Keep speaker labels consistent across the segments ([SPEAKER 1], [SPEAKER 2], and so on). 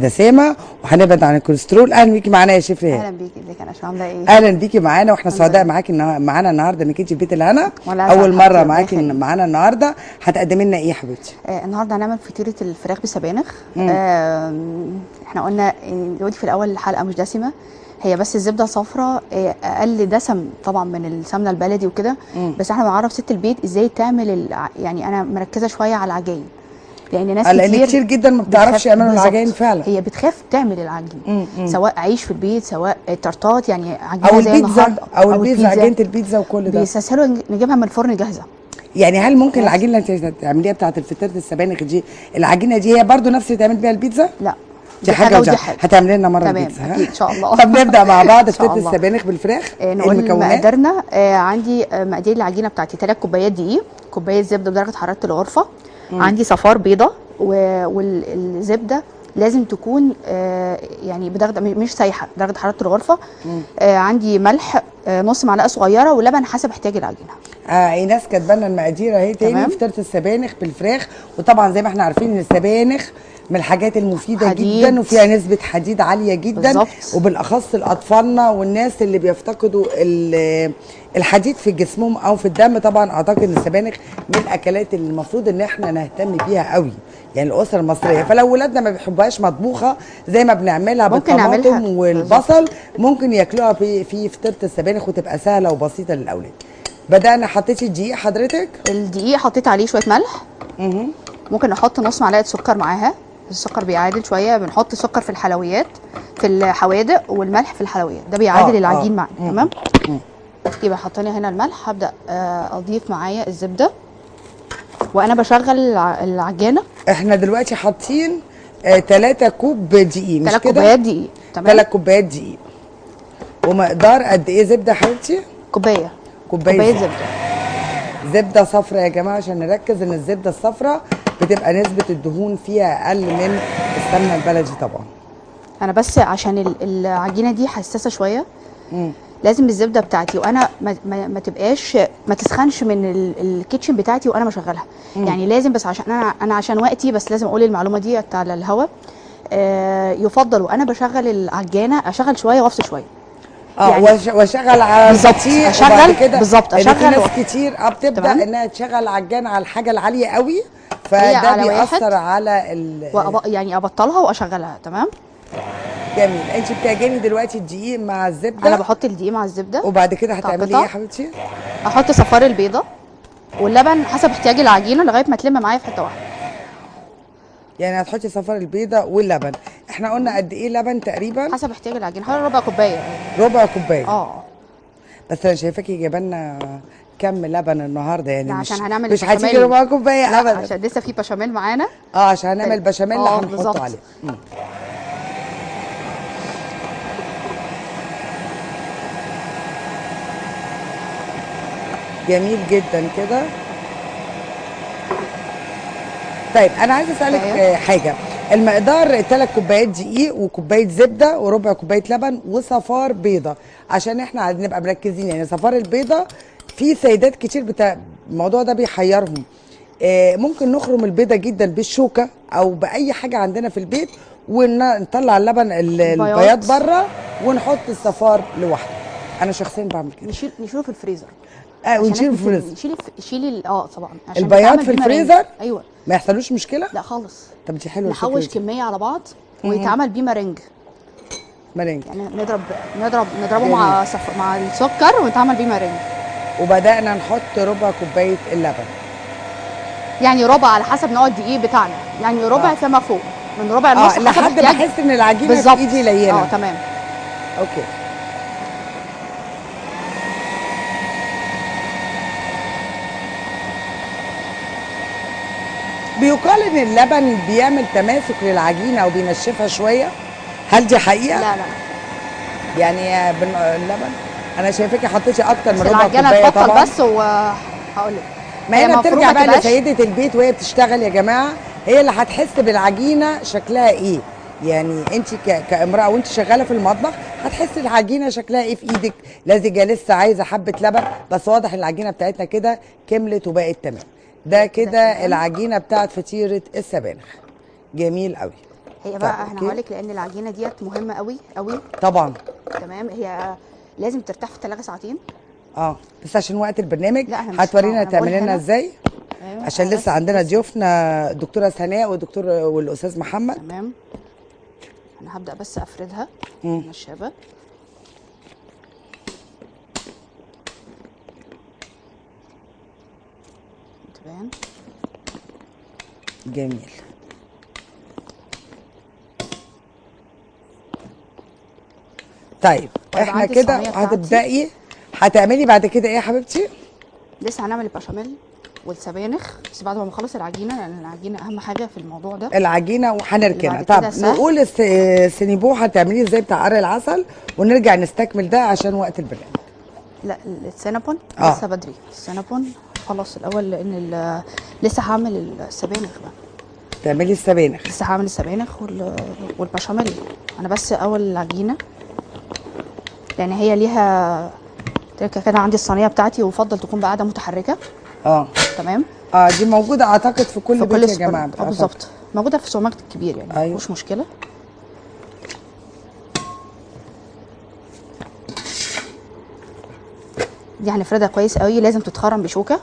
[SPEAKER 1] دسامه وهنبعد عن الكوليسترول. اهلا بيكي معانا يا شيف ريهام.
[SPEAKER 2] اهلا بيكي، ازيك؟ انا عامله ايه؟
[SPEAKER 1] اهلا بيكي معانا، واحنا سعداء معاكي معانا النهارده انك انت في بيت الهنا. اول مره معاكي معانا النهارده. هتقدمي لنا ايه يا حبيبتي؟
[SPEAKER 2] النهارده هنعمل فطيره الفراخ بالسبانخ. احنا قلنا دلوقتي في الاول الحلقه مش دسمه، هي بس الزبده صفراء اقل دسم طبعا من السمنه البلدي وكده، بس احنا بنعرف ست البيت ازاي تعمل يعني انا مركزه شويه على العجين، لان ناس
[SPEAKER 1] كتير جدا ما بتعرفش يعملوا العجين فعلا.
[SPEAKER 2] هي بتخاف تعمل العجين، سواء عيش في البيت سواء تارتات، يعني
[SPEAKER 1] عجينه او
[SPEAKER 2] زي
[SPEAKER 1] البيتزا او البيتزا، عجينه البيتزا وكل ده
[SPEAKER 2] بيستسهلوا نجيبها من الفرن جاهزه.
[SPEAKER 1] يعني هل ممكن العجينه اللي انت تعمليها بتاعه الفطيره السبانخ دي، العجينه دي هي برضو نفس اللي تعمل بيها البيتزا؟
[SPEAKER 2] لا،
[SPEAKER 1] دي حاجه ودي حاجه. هتعملي لنا مره البيتزا
[SPEAKER 2] اكيد ان شاء الله.
[SPEAKER 1] طب نبدا مع بعض فطيره السبانخ بالفراخ.
[SPEAKER 2] نقول مقاديرنا. عندي مقادير العجينه بتاعتي 3 كوبايات دقيق، كوبايه زبده بدرجه حراره الغرفه، عندي صفار بيضه، والزبده لازم تكون يعني بدرجه مش سايحه، درجه حراره الغرفه. عندي ملح نص معلقه صغيره، ولبن حسب احتياج العجينه.
[SPEAKER 1] ايناس كاتبه لنا المقادير اهي تاني. فطيره السبانخ بالفراخ، وطبعا زي ما احنا عارفين ان السبانخ من الحاجات المفيده حديد جدا، وفيها نسبه حديد عاليه جدا بالزبط. وبالاخص لاطفالنا والناس اللي بيفتقدوا الحديد في جسمهم او في الدم. طبعا اعتقد ان السبانخ من الاكلات اللي المفروض ان احنا نهتم بيها قوي، يعني الاسره المصريه. فلو ولادنا ما بيحبوهاش مطبوخه زي ما بنعملها بالطماطم والبصل، ممكن ياكلوها في فطيره السبانخ وتبقى سهله وبسيطه للاولاد. بدأنا. حطيتي الدقيق حضرتك؟
[SPEAKER 2] الدقيق حطيت عليه شويه ملح. ممكن نحط نص معلقه سكر معاها، السكر بيعادل شويه. بنحط سكر في الحلويات في الحوادق، والملح في الحلويات، ده بيعادل العجين معانا. تمام. يبقى حطينا هنا الملح. هبدا اضيف معايا الزبده وانا بشغل العجانه.
[SPEAKER 1] احنا دلوقتي حاطين 3 كوب دقيق، مش كده؟
[SPEAKER 2] 3 كوبايات دقيق. تمام.
[SPEAKER 1] 3 كوبايات دقيق. ومقدار قد ايه زبده حبيبتي؟
[SPEAKER 2] كوبايه
[SPEAKER 1] زبده صفراء يا جماعه، عشان نركز ان الزبده الصفراء بتبقى نسبه الدهون فيها اقل من السمنه البلدي طبعا.
[SPEAKER 2] انا بس عشان العجينه دي حساسه شويه، لازم الزبده بتاعتي وانا ما تبقاش ما تسخنش من الكيتشن بتاعتي وانا بشغلها. يعني لازم، بس عشان انا عشان وقتي بس لازم اقول المعلومه دي على الهواء. يفضل وانا بشغل العجانه اشغل شويه وافصل شويه.
[SPEAKER 1] يعني واشغل على الفطير،
[SPEAKER 2] اشغل بالظبط.
[SPEAKER 1] اشغل. في ناس كتير بتبدا انها تشغل عجانه على الحاجه العاليه قوي، فده بيأثر على
[SPEAKER 2] يعني ابطلها واشغلها. تمام.
[SPEAKER 1] جميل. انت بتعجني دلوقتي الدقيق مع الزبده؟
[SPEAKER 2] انا بحط الدقيق مع الزبده.
[SPEAKER 1] وبعد كده هتعملي ايه يا حبيبتي؟
[SPEAKER 2] احط صفار البيضه واللبن حسب احتياج العجينه لغايه ما تلم معايا في حته واحده.
[SPEAKER 1] يعني هتحطي صفار البيضه واللبن. احنا قلنا قد ايه لبن تقريبا؟
[SPEAKER 2] حسب احتياج العجينه، حوالي ربع كوبايه.
[SPEAKER 1] ربع كوبايه. بس انا شايفاكي جايبه لنا كم لبن النهارده، يعني
[SPEAKER 2] عشان هنعمل
[SPEAKER 1] مش هتيجي ربع كوبايه ابدا،
[SPEAKER 2] عشان لسه في بشاميل معانا.
[SPEAKER 1] عشان هنعمل بشاميل اللي هنحطه عليه. جميل جدا كده. طيب انا عايزه اسالك حاجه. المقدار 3 كوبايات دقيق وكوبايه زبده وربع كوبايه لبن وصفار بيضه، عشان احنا نبقى مركزين. يعني صفار البيضه في سيدات كتير الموضوع ده بيحيرهم. ممكن نخرم البيضه جدا بالشوكه او باي حاجه عندنا في البيت، ونطلع اللبن البياض بره ونحط الصفار لوحده. انا شخصيا بعمل كده.
[SPEAKER 2] نشيله في الفريزر.
[SPEAKER 1] ونشيله في الفريزر.
[SPEAKER 2] شيلي طبعا
[SPEAKER 1] عشان البياض في الفريزر.
[SPEAKER 2] ايوه.
[SPEAKER 1] ما يحصلوش مشكله؟
[SPEAKER 2] لا خالص.
[SPEAKER 1] طب دي حلوه.
[SPEAKER 2] نحوش كميه على بعض ويتعمل بيه مارينج. يعني نضربه مع السكر ويتعمل بيه مارينج.
[SPEAKER 1] وبدانا نحط ربع كوبايه اللبن،
[SPEAKER 2] يعني ربع على حسب نوع الدقيق بتاعنا، يعني ربع فيما فوق من ربع النص
[SPEAKER 1] لحد ما احس ان العجينه في ايدي لينه.
[SPEAKER 2] تمام.
[SPEAKER 1] اوكي. بيقال ان اللبن بيعمل تماسك للعجينه وبينشفها شويه، هل دي حقيقه؟
[SPEAKER 2] لا
[SPEAKER 1] يعني اللبن انا شايفاكي حطيتي اكتر من ربع
[SPEAKER 2] كوبايه طبعا. بس وهقول لك،
[SPEAKER 1] ما هنا بترجع بقى لسيده البيت وهي بتشتغل يا جماعه، هي اللي هتحس بالعجينه شكلها ايه. يعني انت كامراه وانت شغاله في المطبخ هتحسي العجينه شكلها ايه في ايدك. لازجه لسه عايزه حبه لبن، بس واضح العجينه بتاعتنا كده كملت وبقت تمام. ده كده العجينه بتاعت فطيره السبانخ. جميل قوي.
[SPEAKER 2] هي بقى احنا هقول لك، لان العجينه ديت مهمه قوي قوي
[SPEAKER 1] طبعا.
[SPEAKER 2] تمام. هي لازم ترتاح في الثلاجه ساعتين.
[SPEAKER 1] بس عشان وقت البرنامج
[SPEAKER 2] لا
[SPEAKER 1] هتورينا تعملي لنا ازاي،
[SPEAKER 2] أيوة.
[SPEAKER 1] عشان لسه عندنا ضيوفنا الدكتوره سناء والدكتور والاستاذ محمد.
[SPEAKER 2] تمام. انا هبدا بس افردها النشابه. تبان
[SPEAKER 1] جميل. طيب احنا كده هتبداي هتعملي بعد كده ايه يا حبيبتي؟
[SPEAKER 2] لسه هنعمل البشاميل والسبانخ، بس بعد ما نخلص العجينه، لان العجينه اهم حاجه في الموضوع ده.
[SPEAKER 1] العجينه وهنركنها. طب نقول السينيبو هتعمليه ازاي بتاع قرع العسل، ونرجع نستكمل ده عشان وقت البرنامج.
[SPEAKER 2] لا السينابون لسه بدري. السينابون خلاص الاول، لان لسه هعمل السبانخ بقى.
[SPEAKER 1] تعملي السبانخ؟ لسه
[SPEAKER 2] هعمل السبانخ والبشاميل. انا بس اول العجينه، لان هي ليها تركه كده. عندي الصينيه بتاعتي، ويفضل تكون بقاعده متحركه. تمام.
[SPEAKER 1] دي موجوده اعتقد في كل بيت يا جماعه.
[SPEAKER 2] بالظبط، موجوده في السوبر ماركت الكبير يعني.
[SPEAKER 1] أيوة.
[SPEAKER 2] مش مشكله. دي هنفردها كويس قوي، لازم تتخرم بشوكه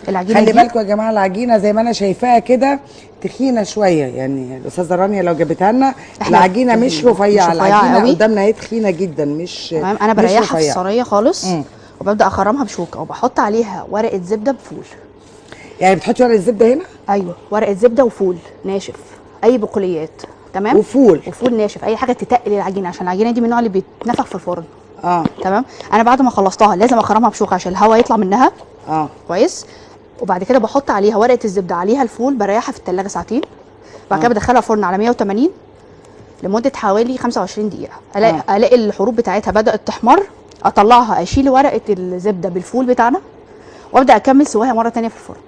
[SPEAKER 2] العجينه.
[SPEAKER 1] خلي بالكم يا جماعه، العجينه زي ما انا شايفاها كده تخينه شويه، يعني الاستاذه رانيا لو جابتها لنا العجينه مش رفيعه، العجينه قوي قدامنا هي تخينه جدا، مش
[SPEAKER 2] تمام. انا بريحها في الصينيه خالص. وببدا اخرمها بشوكه، وبحط عليها ورقه زبده بفول.
[SPEAKER 1] يعني بتحطي ورقه زبده هنا؟
[SPEAKER 2] ايوه، ورقه زبده وفول ناشف، اي بقوليات. تمام.
[SPEAKER 1] وفول
[SPEAKER 2] ناشف، اي حاجه تتقل العجينه، عشان العجينه دي من النوع اللي بيتنفخ في الفرن.
[SPEAKER 1] تمام.
[SPEAKER 2] انا بعد ما خلصتها لازم اخرمها بشوكه عشان الهواء يطلع منها. كويس. وبعد كده بحط عليها ورقه الزبده، عليها الفول، بريحها في الثلاجه ساعتين. بعد كده بدخلها فرن على 180 لمده حوالي 25 دقيقه. الاقي الحروب بتاعتها بدات تحمر، اطلعها، اشيل ورقه الزبده بالفول بتاعنا، وابدا اكمل سواها مره ثانيه في الفرن.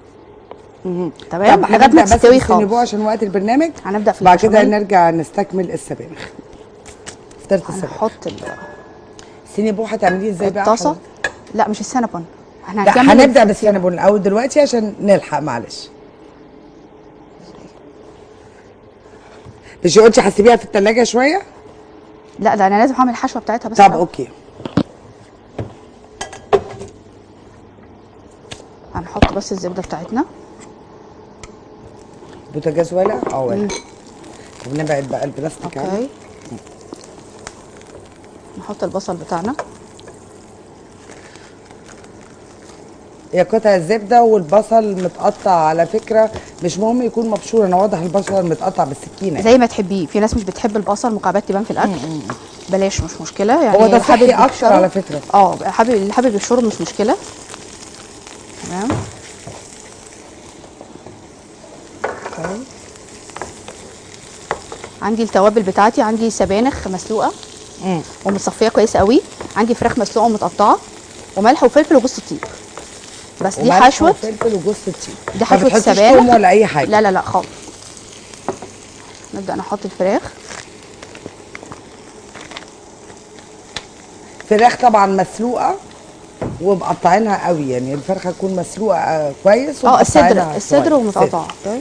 [SPEAKER 2] تمام.
[SPEAKER 1] لغايه ما تستوي خالص عشان وقت البرنامج.
[SPEAKER 2] هنبدا في
[SPEAKER 1] بعد كده نرجع نستكمل السبانخ. فطرت السبانخ.
[SPEAKER 2] هنحط
[SPEAKER 1] السينيبو هتعمليه ازاي بقى؟
[SPEAKER 2] الطاسه. لا مش السينابون،
[SPEAKER 1] احنا هنبدا بالسينابون الاول دلوقتي عشان نلحق. معلش، مش قلتي هسيبيها في الثلاجه شويه؟
[SPEAKER 2] لا ده انا لازم اعمل الحشوه بتاعتها بس.
[SPEAKER 1] طب اوكي.
[SPEAKER 2] هنحط بس الزبده بتاعتنا.
[SPEAKER 1] بوتاجاز ولع؟ ولع. طب نبعد بقى البلاستيك.
[SPEAKER 2] اوكي. نحط البصل بتاعنا.
[SPEAKER 1] هي قطع الزبده والبصل متقطع على فكره، مش مهم يكون مبشور. انا واضح البصل متقطع بالسكينه
[SPEAKER 2] زي ما تحبيه. في ناس مش بتحب البصل مكعبات تبان في الاكل. بلاش، مش مشكله يعني.
[SPEAKER 1] هو ده صحي اكتر على فكره.
[SPEAKER 2] اللي حابب الشرب مش مشكله. تمام. طيب. عندي التوابل بتاعتي، عندي سبانخ مسلوقه ومتصفيه كويس قوي، عندي فراخ مسلوقه ومتقطعه، وملح وفلفل وجوز الطيب. بس دي حشوه
[SPEAKER 1] فلفل وجوز الطيب.
[SPEAKER 2] دي حشوه سبانخ.
[SPEAKER 1] توم ولا اي حاجه؟
[SPEAKER 2] لا خالص. نبدا نحط الفراخ.
[SPEAKER 1] فراخ طبعا مسلوقه ومقطعينها قوي، يعني الفرخه تكون مسلوقه كويس
[SPEAKER 2] الصدر ومتقطع. طيب.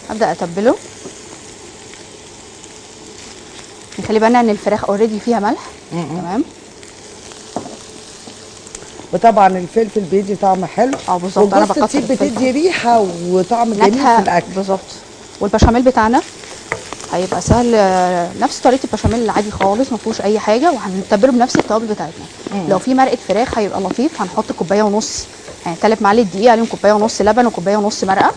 [SPEAKER 2] ابدا اتبله. نخلي بالنا ان الفراخ اوريدي فيها ملح. تمام.
[SPEAKER 1] وطبعا الفلفل بيدي طعم حلو.
[SPEAKER 2] بالظبط. انا بكتر
[SPEAKER 1] الفلفل بتدي ريحه وطعم جميل في الاكل.
[SPEAKER 2] بالظبط. والبشاميل بتاعنا هيبقى سهل، نفس طريقه البشاميل العادي خالص، ما فيهوش اي حاجه، وهنتبله بنفس التوابل بتاعتنا. لو في مرقه فراخ هيبقى لطيف، هنحط كوبايه ونص، يعني 3 معالق دقيق عليهم كوبايه ونص لبن وكوبايه ونص مرقه،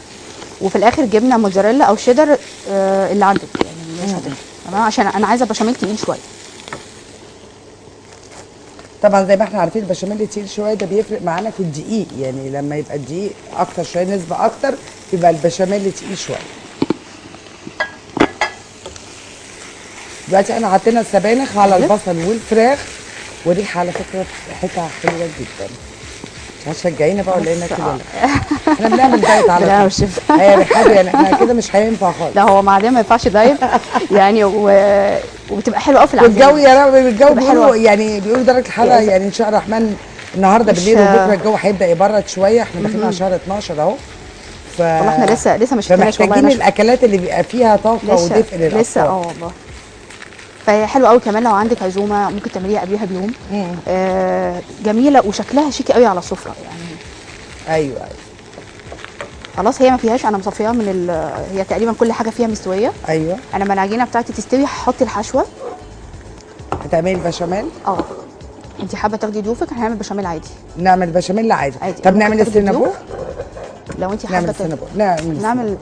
[SPEAKER 2] وفي الاخر جبنه موتزاريلا او شيدر اللي عندك يعني مش هتفرق. تمام. عشان انا عايزه بشاميل تقيل شويه.
[SPEAKER 1] طبعا زي ما احنا عارفين البشاميل تقيل شويه، ده بيفرق معانا في الدقيق، يعني لما يبقى الدقيق اكتر شويه، نسبه اكتر، يبقى البشاميل تقيل شويه. دلوقتي احنا حطينا السبانخ على البصل والفراخ، وريحه على فكره ريحتها حلوه جدا. هتشجعينا بقى ولا ايه ناكل ولا احنا بنعمل دايت على
[SPEAKER 2] لا
[SPEAKER 1] طول.
[SPEAKER 2] مش
[SPEAKER 1] يا رحاب يعني احنا كده مش هينفع خالص.
[SPEAKER 2] لا هو معديه ما ينفعش دايت يعني وبتبقى حلوه قوي في العزيمه.
[SPEAKER 1] والجو يا رب الجو
[SPEAKER 2] بتبقى
[SPEAKER 1] بيقولوا
[SPEAKER 2] حلوة.
[SPEAKER 1] يعني بيقولوا درجه الحراره يعني ان شاء الله الرحمن النهارده
[SPEAKER 2] مش-
[SPEAKER 1] بالليل وبكره الجو هيبدا يبرد شويه، احنا داخلين على شهر 12 اهو.
[SPEAKER 2] والله احنا لسه ما شفناش والله
[SPEAKER 1] فمحتاجين
[SPEAKER 2] نشوة.
[SPEAKER 1] الاكلات اللي بيبقى فيها طاقه ودفء للاطفال.
[SPEAKER 2] لسه والله. فهي حلوه قوي كمان لو عندك عزومه ممكن تعمليها قبلها بيوم. جميله وشكلها شيك قوي على السفره يعني.
[SPEAKER 1] ايوه
[SPEAKER 2] خلاص هي ما فيهاش، انا مصفيها هي تقريبا كل حاجه فيها مستويه.
[SPEAKER 1] ايوه.
[SPEAKER 2] انا لما العجينه بتاعتي تستوي هحط الحشوه.
[SPEAKER 1] هتعملي البشاميل؟
[SPEAKER 2] انت حابه تاخدي ضيوفك هنعمل بشاميل عادي.
[SPEAKER 1] نعمل بشاميل عادي.
[SPEAKER 2] عادي.
[SPEAKER 1] طب
[SPEAKER 2] ممكن
[SPEAKER 1] نعمل
[SPEAKER 2] تاخدي
[SPEAKER 1] السينابو؟
[SPEAKER 2] ضيوف. لو انت
[SPEAKER 1] نعمل
[SPEAKER 2] حابه
[SPEAKER 1] السينابو
[SPEAKER 2] نعمل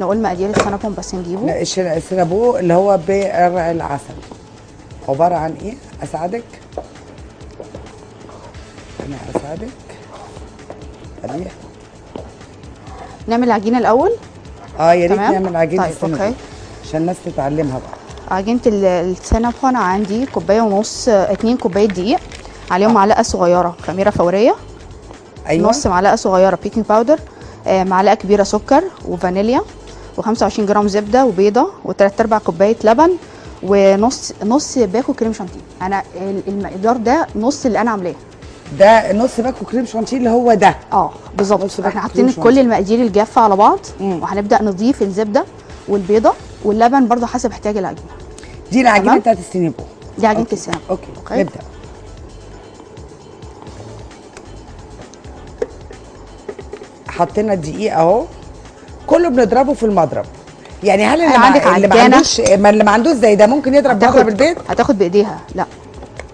[SPEAKER 2] نقول مقادير السينابون بس نجيبه.
[SPEAKER 1] لا السينابو اللي هو برق العسل عباره عن ايه؟ اساعدك؟ انا اساعدك. قبيح.
[SPEAKER 2] نعمل العجينه الاول.
[SPEAKER 1] يا ريت
[SPEAKER 2] تمام؟
[SPEAKER 1] نعمل عجينه
[SPEAKER 2] طيب
[SPEAKER 1] السينابو
[SPEAKER 2] اوكي.
[SPEAKER 1] عشان الناس تتعلمها بقى.
[SPEAKER 2] عجينه السينابون عندي كوبايه ونص 2 كوبايه دقيق، عليهم معلقه صغيره خميره فوريه.
[SPEAKER 1] ايوه.
[SPEAKER 2] نص معلقه صغيره بيكنج باودر، معلقه كبيره سكر وفانيليا، و25 جرام زبده وبيضه، و3/4 كوبايه لبن، ونص باكو كريم شانتيه. انا المقدار ده نص اللي انا عاملاه.
[SPEAKER 1] ده نص باكو كريم شانتيه اللي هو ده.
[SPEAKER 2] بالظبط. احنا حاطين كل المقادير الجافه على بعض. وهنبدا نضيف الزبده والبيضه واللبن برضو حسب احتياج العجينه.
[SPEAKER 1] دي العجينه بتاعت السينابو.
[SPEAKER 2] دي عجينه السينابو.
[SPEAKER 1] اوكي نبدا. حطينا الدقيق اهو، كله بنضربه في المضرب. يعني هل اللي ما عندوش زي ده ممكن يضرب بضرب البيض؟
[SPEAKER 2] هتاخد بايديها. لا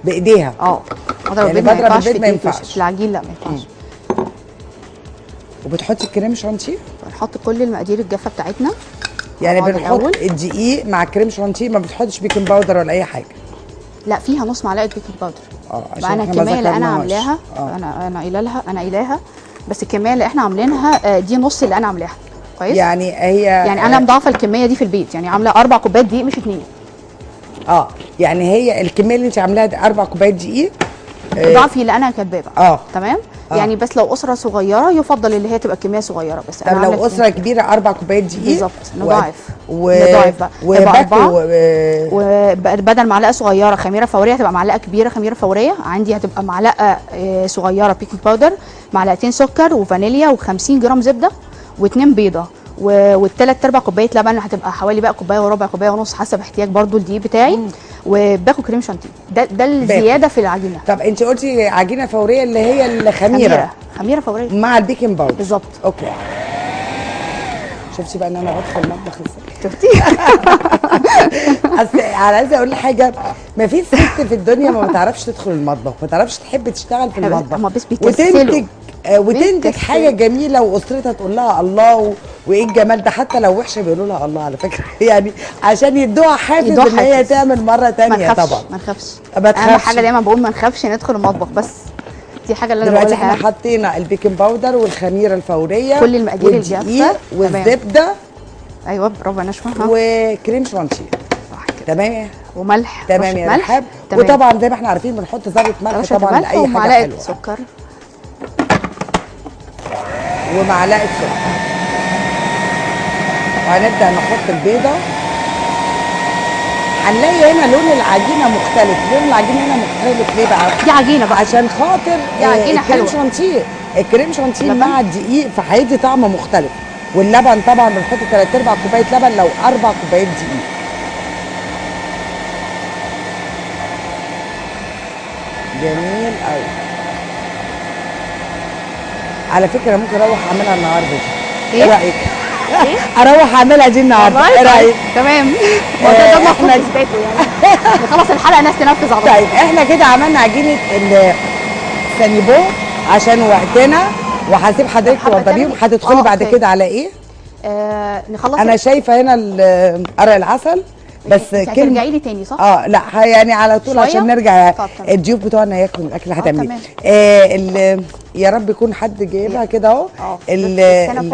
[SPEAKER 1] بايديها.
[SPEAKER 2] مضرب
[SPEAKER 1] يعني
[SPEAKER 2] البيض
[SPEAKER 1] بضرب البيض ما ينفعش
[SPEAKER 2] في العجين. لا ما ينفعش.
[SPEAKER 1] وبتحطي الكريم شانتيه؟
[SPEAKER 2] بنحط كل المقادير الجافه بتاعتنا.
[SPEAKER 1] يعني بنحط الدقيق مع الكريم شانتيه، ما بتحطش بيكنج باودر ولا اي حاجه؟
[SPEAKER 2] لا فيها نص معلقه بيكنج باودر.
[SPEAKER 1] عشان
[SPEAKER 2] انا الكميه اللي انا عاملاها انا قايلاها بس الكميه اللي احنا عاملينها دي نص اللي انا عاملاها. كويس. يعني انا مضاعفه الكميه دي في البيت، يعني عامله 4 كوبايات دقيق مش 2.
[SPEAKER 1] يعني هي الكميه اللي انت عاملاها دي 4 كوبايات دقيق
[SPEAKER 2] ضعفي اللي انا كاتباه بقى. تمام. يعني بس لو اسره صغيره يفضل اللي هي تبقى كميه صغيره بس.
[SPEAKER 1] طب لو اسره كبيره 4 كوبايات دقيق
[SPEAKER 2] بالظبط نضاعف. نضاعف بقى وبدل معلقه صغيره خميره فوريه هتبقى معلقه كبيره خميره فوريه. عندي هتبقى معلقه صغيره بيكنج باودر، معلقتين سكر وفانيليا و50 جرام زبده و2 بيضه و3/4 كوبايه لبن، هتبقى حوالي بقى كوبايه وربع كوبايه ونص حسب احتياج برضو الدقيق بتاعي. وباكو كريم شانتيه. ده الزياده في العجينه.
[SPEAKER 1] طب انت قلتي عجينه فوريه اللي هي الخميره.
[SPEAKER 2] خميره فوريه
[SPEAKER 1] مع البيكنج باودر.
[SPEAKER 2] بالظبط.
[SPEAKER 1] اوكي. شفتي بقى ان انا بدخل المطبخ ازاي؟
[SPEAKER 2] شفتي؟
[SPEAKER 1] اصل انا عايزه اقول حاجه، ما فيش ست في الدنيا ما بتعرفش تدخل المطبخ، ما بتعرفش تحب تشتغل في المطبخ وتنتج حاجه جميله واسرتها تقول لها الله وايه الجمال ده. حتى لو وحشه بيقولوا لها الله على فكره يعني عشان يدوها حافز ان هي تعمل مره ثانيه. طبعا
[SPEAKER 2] ما نخافش. اهم حاجه دايما بقول ما نخافش ندخل المطبخ، بس دي حاجه اللي انا بقولها.
[SPEAKER 1] دلوقتي احنا حطينا البيكنج باودر والخميره الفوريه
[SPEAKER 2] كل المقادير الجافه
[SPEAKER 1] والزبده.
[SPEAKER 2] ايوه برافو نشوى.
[SPEAKER 1] وكريم شانتيه. تمام.
[SPEAKER 2] وملح.
[SPEAKER 1] تمام يا رحاب. وطبعا زي ما احنا عارفين بنحط ذره ملح طبعا لاي حاجه
[SPEAKER 2] ومعلقه سكر.
[SPEAKER 1] ومعلقه سكر. وهنبدا نحط البيضه. هنلاقي هنا لون العجينه مختلف. لون العجينه هنا مختلف ليه بقى؟
[SPEAKER 2] دي عجينه بقى
[SPEAKER 1] عشان خاطر
[SPEAKER 2] دي عجينه
[SPEAKER 1] الكريم شانتيه. الكريم شانتيه مع الدقيق فهيدي طعم مختلف. واللبن طبعا بنحط 3/4 كوبايه لبن لو 4 كوبايات دقيق. جميل قوي. على فكره ممكن اروح اعملها النهارده دي. ايه رايك؟ اروح اعملها دي النهارده. ايه رايك؟
[SPEAKER 2] تمام. ده المفروض تثبته يعني. خلاص الحلقه ناس تنفذ على طول.
[SPEAKER 1] طيب احنا كده عملنا عجينه السانيبو عشان وقتنا، وهسيب حضرتك توضبيهم. هتدخلي بعد كده على ايه؟
[SPEAKER 2] نخلص.
[SPEAKER 1] انا شايفه هنا قرع العسل بس
[SPEAKER 2] هترجعي لي تاني صح؟
[SPEAKER 1] لا يعني على طول عشان نرجع الضيوف بتوعنا ياكلوا الاكل اللي هتعمليه. يا رب يكون حد جايبها كده اهو.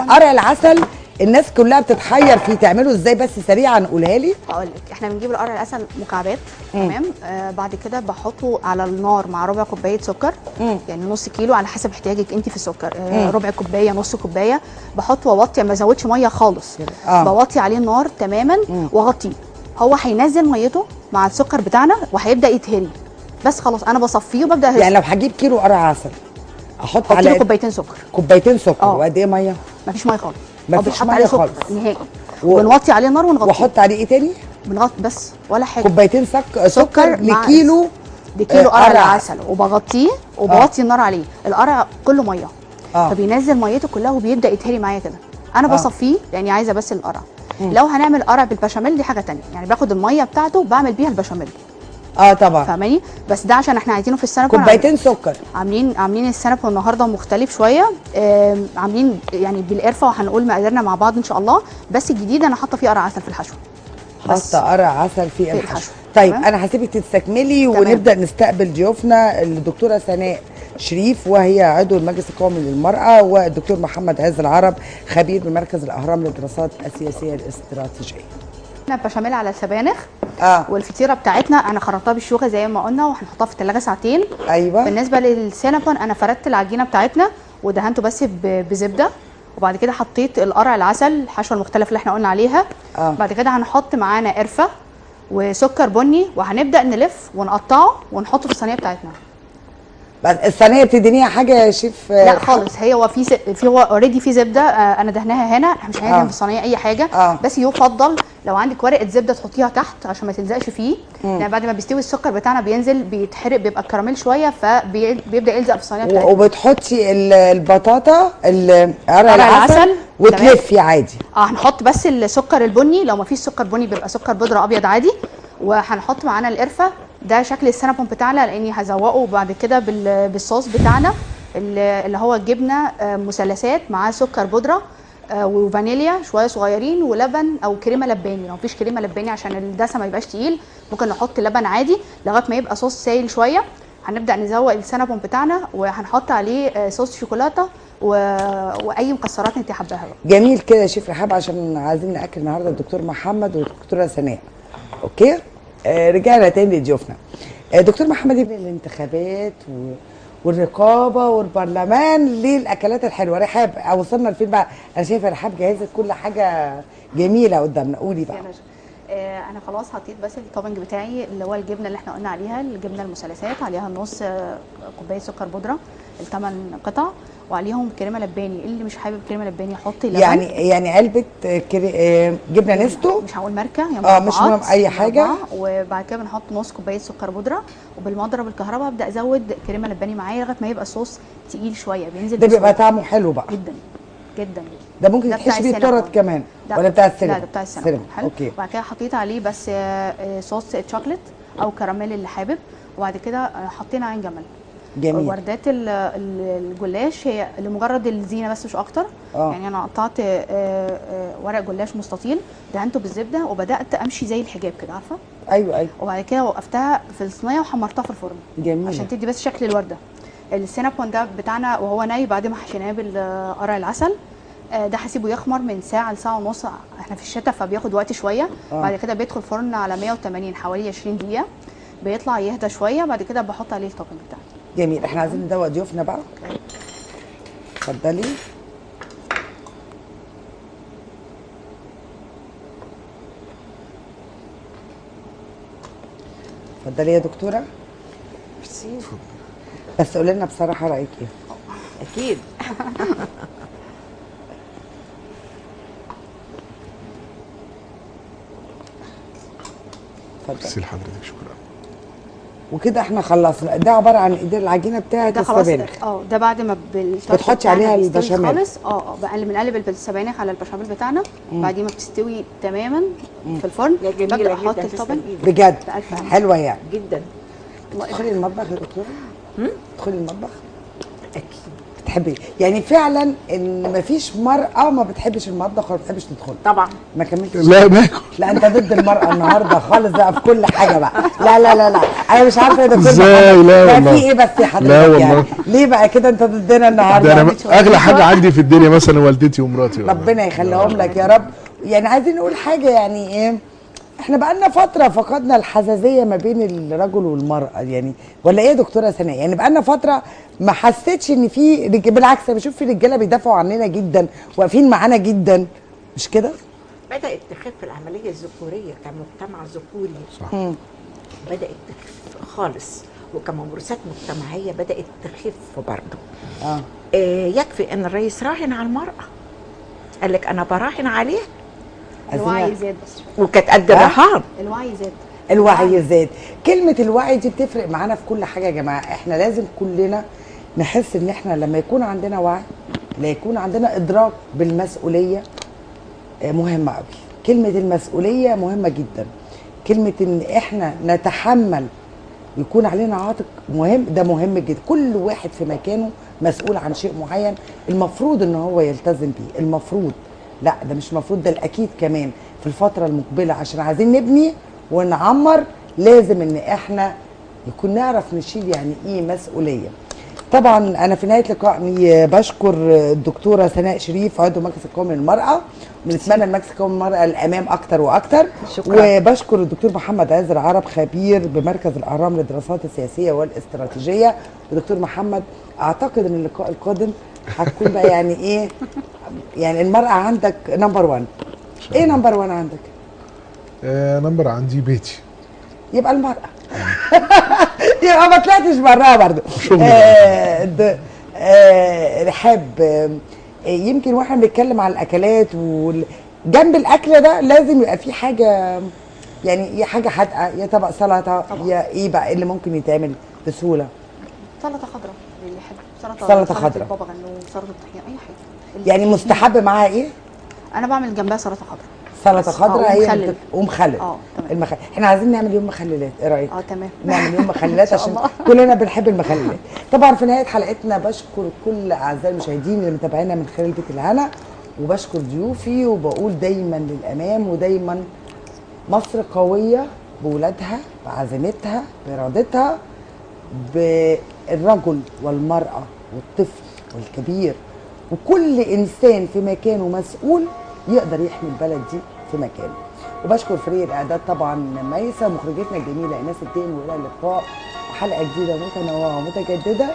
[SPEAKER 1] قرع العسل الناس كلها بتتحير فيه، تعمله ازاي بس سريعا قولها لي.
[SPEAKER 2] هقول لك، احنا بنجيب القرع العسل مكعبات، تمام. بعد كده بحطه على النار مع ربع كوبايه سكر، يعني نص كيلو على حسب احتياجك انت في السكر. ربع كوبايه، نص كوبايه. بحط واوطي، ما ازودش ميه خالص. بوطي عليه النار تماما واغطيه. هو هينزل ميته مع السكر بتاعنا وهيبدا يتهري. بس خلاص انا بصفيه وببدا اهرسه.
[SPEAKER 1] يعني لو هجيب كيلو قرع عسل احط
[SPEAKER 2] عليه كوبايتين سكر.
[SPEAKER 1] كوبايتين سكر. وقد ايه ميه؟
[SPEAKER 2] مفيش ميه خالص.
[SPEAKER 1] مفيش ميه خالص
[SPEAKER 2] نهائي. وبنوطي عليه النار ونغطيه.
[SPEAKER 1] واحط عليه ايه تاني؟
[SPEAKER 2] بنغطي بس ولا حاجه.
[SPEAKER 1] كوبايتين سكر لكيلو.
[SPEAKER 2] لكيلو قرع العسل، وبغطيه وبوطي النار عليه. القرع كله ميه، فبينزل ميته كلها وبيبدا يتهري معايا كده. انا بصفيه لاني عايزه بس القرع. لو هنعمل قرع بالبشاميل دي حاجه تانية، يعني باخد الميه بتاعته وبعمل بيها البشاميل.
[SPEAKER 1] طبعا
[SPEAKER 2] فاهماني؟ بس ده عشان احنا عايزينه في السنابون.
[SPEAKER 1] كوبايتين سكر.
[SPEAKER 2] عاملين السنابون النهارده مختلف شويه. عاملين يعني بالقرفه، وهنقول مقاديرنا مع بعض ان شاء الله. بس الجديد انا حاطه فيه قرع عسل في الحشو.
[SPEAKER 1] حاطه قرع عسل في الحشو. طيب انا هسيبك تستكملي ونبدا نستقبل ضيوفنا، الدكتوره سناء شريف وهي عضو المجلس القومي للمراه، والدكتور محمد عز العرب خبير بمركز الاهرام للدراسات السياسيه الاستراتيجيه.
[SPEAKER 2] بشاميل على السبانخ. والفطيره بتاعتنا انا خرطتها بالشوكه زي ما قلنا، وهنحطها في الثلاجه ساعتين.
[SPEAKER 1] ايوه.
[SPEAKER 2] بالنسبه للسينابون انا فردت العجينه بتاعتنا ودهنته بس بزبده، وبعد كده حطيت القرع العسل الحشوه المختلفه اللي احنا قلنا عليها. بعد كده هنحط معانا قرفه وسكر بني، وهنبدا نلف ونقطعه ونحطه في الصينيه بتاعتنا.
[SPEAKER 1] بس الصينيه بتدينيها حاجه يا شيف؟
[SPEAKER 2] لا خالص، هو هو اوريدي في زبده. انا دهناها هنا، احنا مش هندهن في الصينيه اي حاجه. بس يفضل لو عندك ورقه زبده تحطيها تحت عشان ما تلزقش فيه. يعني بعد ما بيستوي السكر بتاعنا بينزل بيتحرق، بيبقى كراميل شويه، فبيبدا يلزق في الصينيه بتاعتنا.
[SPEAKER 1] وبتحطي البطاطا قرع العسل وتلفي عادي.
[SPEAKER 2] هنحط بس السكر البني، لو ما فيش سكر بني بيبقى سكر بودره ابيض عادي. وهنحط معانا القرفه، ده شكل السينابون بتاعنا، لاني هزوقه بعد كده بالصوص بتاعنا اللي هو الجبنه مثلثات معاه سكر بودره وفانيليا شويه صغيرين ولبن او كريمه لباني. لو مفيش كريمه لباني عشان الدسم ما يبقاش تقيل ممكن نحط لبن عادي لغايه ما يبقى صوص سايل شويه. هنبدا نزوق السينابون بتاعنا وهنحط عليه صوص شوكولاته واي مكسرات انت حباها.
[SPEAKER 1] جميل كده يا شيف رحاب، عشان عايزين ناكل النهارده الدكتور محمد والدكتوره سناء. اوكي. رجعنا تاني لضيوفنا. دكتور محمد، الانتخابات والرقابه والبرلمان للاكلات الحلوه، رحاب وصلنا لفين بقى؟ انا شايفه رحاب جهزت كل حاجه جميله قدامنا، قولي بقى.
[SPEAKER 2] انا خلاص حطيت بس التوبنج بتاعي اللي هو الجبنه اللي احنا قلنا عليها، الجبنه المثلثات عليها نص كوبايه سكر بودره، الثمان قطع، وعليهم كريمه لباني. اللي مش حابب كريمه لباني يحط لبن.
[SPEAKER 1] يعني علبه جبنه نستو،
[SPEAKER 2] مش هقول ماركه يعني
[SPEAKER 1] مش مهم اي حاجه.
[SPEAKER 2] وبعد كده بنحط نص كوبايه سكر بودره، وبالمضرب الكهرباء ابدا ازود كريمه لباني معايا لغايه ما يبقى صوص تقيل شويه بينزل.
[SPEAKER 1] ده بيبقى طعمه حلو بقى
[SPEAKER 2] جدا جدا.
[SPEAKER 1] ده ممكن تحشي بيه التورت كمان ولا بتاع السينما؟
[SPEAKER 2] لا ده بتاع السينما. حلو. اوكي. وبعد كده حطيت عليه بس صوص شوكليت او كراميل اللي حابب، وبعد كده حطينا عين جمل.
[SPEAKER 1] جميل.
[SPEAKER 2] وردات الجلاش هي لمجرد الزينه بس مش اكتر. يعني انا قطعت ورق جلاش مستطيل، دهنته بالزبده وبدات امشي زي الحجاب كده، عارفه؟
[SPEAKER 1] ايوه.
[SPEAKER 2] وبعد كده وقفتها في الصينيه وحمرتها في الفرن.
[SPEAKER 1] جميل.
[SPEAKER 2] عشان تدي بس شكل الورده. السينابون ده بتاعنا وهو ناي بعد ما حشيناه بالقرع العسل، ده هسيبه يخمر من ساعه لساعه ونص. احنا في الشتاء فبياخد وقت شويه. بعد كده بيدخل فرن على 180 حوالي 20 دقيقه، بيطلع يهدى شويه. بعد كده بحط عليه التوبنج بتاعي.
[SPEAKER 1] جميل. احنا عايزين ندوق ضيوفنا بقى. اتفضلي. اتفضلي يا دكتوره.
[SPEAKER 3] ميرسي.
[SPEAKER 1] بس قولي لنا بصراحه رايك ايه؟
[SPEAKER 3] اكيد.
[SPEAKER 1] اتفضلي
[SPEAKER 4] لحضرتك. شكرا.
[SPEAKER 1] وكده احنا خلصنا. ده عباره عن ايدين العجينه بتاعت السبانخ.
[SPEAKER 2] ده بعد ما
[SPEAKER 1] بتحطي عليها البشاميل
[SPEAKER 2] خالص. بنقلب السبانخ على البشاميل بتاعنا. بعد ما بتستوي تماما في الفرن ببدا احط الطبن.
[SPEAKER 1] بجد حلوه يعني
[SPEAKER 3] جدا.
[SPEAKER 1] ادخلي المطبخ يا دكتوره. ادخلي المطبخ.
[SPEAKER 3] اكيد.
[SPEAKER 1] بتحبي يعني فعلا ان مفيش مرأة ما بتحبش المطبخ ولا بتحبش تدخل.
[SPEAKER 3] طبعا.
[SPEAKER 1] ما كملتش.
[SPEAKER 4] لا باكل.
[SPEAKER 1] لا انت ضد المرأة النهارده خالص بقى في كل حاجة بقى. لا لا لا لا انا مش عارفة يا دكتور
[SPEAKER 4] ازاي؟
[SPEAKER 1] محمد.
[SPEAKER 4] لا
[SPEAKER 1] بقى
[SPEAKER 4] والله.
[SPEAKER 1] في ايه بس يا حضرتك
[SPEAKER 4] لا
[SPEAKER 1] يعني؟
[SPEAKER 4] والله.
[SPEAKER 1] ليه بقى كده انت ضدنا النهارده؟
[SPEAKER 4] ده انا اغلى حاجه عندي في الدنيا مثلا والدتي ومراتي.
[SPEAKER 1] ربنا يخليهم لك يا رب. يعني عايزين نقول حاجة يعني ايه، احنا بقالنا فترة فقدنا الحساسية ما بين الرجل والمرأة يعني، ولا ايه يا دكتورة سناء؟ يعني بقالنا فترة ما حسيتش ان في بالعكس انا بشوف في رجالة بيدافعوا عننا جدا واقفين معانا جدا، مش كده؟
[SPEAKER 3] بدأت تخف العملية الذكورية كمجتمع ذكوري.
[SPEAKER 4] صح.
[SPEAKER 3] بدأت تخف خالص، وكممارسات مجتمعية بدأت تخف برضه. يكفي ان الرئيس راهن على المرأة، قال لك انا براهن عليه،
[SPEAKER 2] الوعي زاد بس.
[SPEAKER 3] وكانت قد الرهان.
[SPEAKER 2] الوعي زاد.
[SPEAKER 1] الوعي زاد. كلمة الوعي دي بتفرق معانا في كل حاجة يا جماعة. احنا لازم كلنا نحس ان احنا لما يكون عندنا وعي، لا يكون عندنا ادراك بالمسؤولية، مهمة قوي. كلمة المسؤولية مهمة جدا. كلمة ان احنا نتحمل يكون علينا عاتق مهم، ده مهم جدا. كل واحد في مكانه مسؤول عن شيء معين المفروض ان هو يلتزم بيه. المفروض، لا ده مش المفروض، ده الاكيد كمان. في الفترة المقبلة عشان عايزين نبني ونعمر لازم ان احنا يكون نعرف نشيل يعني ايه مسؤولية. طبعا انا في نهايه لقائي بشكر الدكتوره سناء شريف عضو المجلس القومي للمراه، بنتمنى المجلس القومي للمراه الامام اكتر واكتر.
[SPEAKER 3] شكرا.
[SPEAKER 1] وبشكر الدكتور محمد عز العرب خبير بمركز الاهرام للدراسات السياسيه والاستراتيجيه. ودكتور محمد اعتقد ان اللقاء القادم هتكون بقى يعني ايه، يعني المراه عندك نمبر 1. ايه نمبر 1 عندك؟
[SPEAKER 4] نمبر عندي بيتي.
[SPEAKER 1] يبقى المرأة. يبقى ما طلعتش براها برضه. رحاب، يمكن واحنا بنتكلم على الاكلات جنب الاكل ده لازم يبقى في حاجه، يعني يا حاجه حادقه يا طبق سلطه يا ايه بقى اللي ممكن يتعمل بسهوله؟
[SPEAKER 2] سلطه خضراء اللي يحب.
[SPEAKER 1] سلطه خضراء،
[SPEAKER 2] بابا غنوج، سلطه طحينه، اي حاجه.
[SPEAKER 1] يعني مستحب معاها ايه؟
[SPEAKER 2] انا بعمل جنبها سلطه خضراء.
[SPEAKER 1] سلطه خضراء هي
[SPEAKER 2] ومخلل.
[SPEAKER 1] ومخلل.
[SPEAKER 2] تمام.
[SPEAKER 1] احنا عايزين نعمل يوم مخللات، ايه رايك؟
[SPEAKER 2] تمام.
[SPEAKER 1] نعمل يوم مخللات عشان كلنا بنحب المخللات. طبعا في نهايه حلقتنا بشكر كل اعزائي المشاهدين اللي متابعينا من خلال بيت الهنا، وبشكر ضيوفي، وبقول دايما للامام، ودايما مصر قويه بولادها، بعزيمتها، بارادتها، بالرجل والمراه والطفل والكبير، وكل انسان في مكانه مسؤول يقدر يحمي البلد دي في مكانه. وبشكر فريق الاعداد طبعا ميسة، مخرجتنا الجميله ايناس الدين، والى اللقاء وحلقه جديده متنوعه ومتجدده.